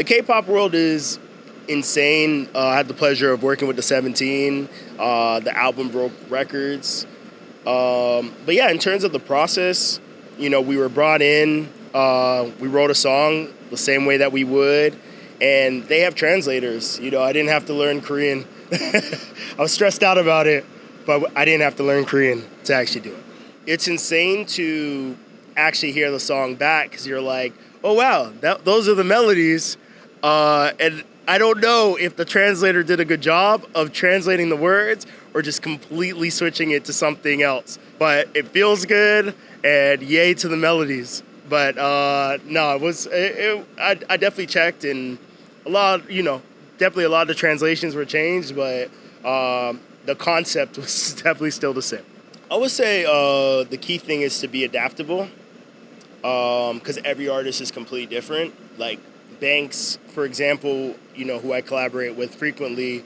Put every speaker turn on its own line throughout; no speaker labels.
The K-pop world is insane. I had the pleasure of working with the 17. The album broke records. But yeah, in terms of the process, we were brought in. We wrote a song the same way that we would, and they have translators. I didn't have to learn Korean. I was stressed out about it, but I didn't have to learn Korean to actually do it. It's insane to actually hear the song back because you're like, oh wow, those are the melodies. And I don't know if the translator did a good job of translating the words or just completely switching it to something else. But it feels good, and yay to the melodies. But no, it was. I definitely checked, and definitely a lot of the translations were changed, but the concept was definitely still the same. I would say the key thing is to be adaptable, because every artist is completely different. Like Banks, for example, who I collaborate with frequently,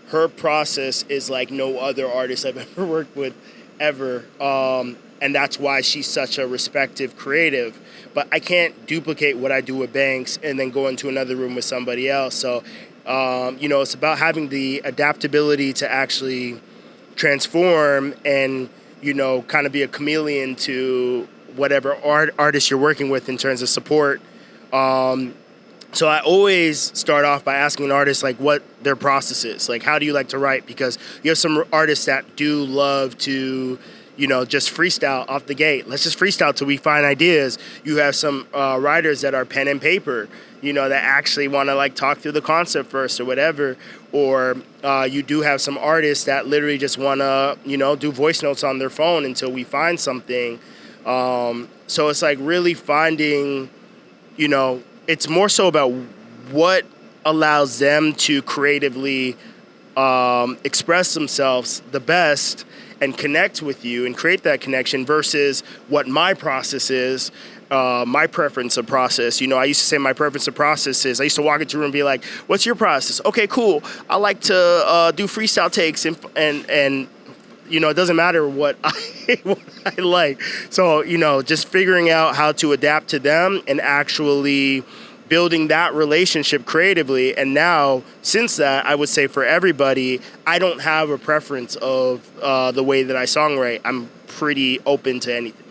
her process is like no other artist I've ever worked with ever. And that's why she's such a respected creative. But I can't duplicate what I do with Banks and then go into another room with somebody else. So, it's about having the adaptability to actually transform and, kind of be a chameleon to whatever artist you're working with in terms of support. So I always start off by asking an artist, like, what their process is. Like, how do you like to write? Because you have some artists that do love to, just freestyle off the gate. Let's just freestyle till we find ideas. You have some writers that are pen and paper, that actually want to, like, talk through the concept first or whatever. Or you do have some artists that literally just want to, do voice notes on their phone until we find something. So it's like really finding, it's more so about what allows them to creatively express themselves the best and connect with you and create that connection versus what my process is, my preference of process. I used to say my preference of process is, I used to walk into a room and be like, what's your process? Okay, cool. I like to do freestyle takes and it doesn't matter what what I like. So, just figuring out how to adapt to them and actually building that relationship creatively. And now, since that, I would say for everybody, I don't have a preference of the way that I songwrite. I'm pretty open to anything.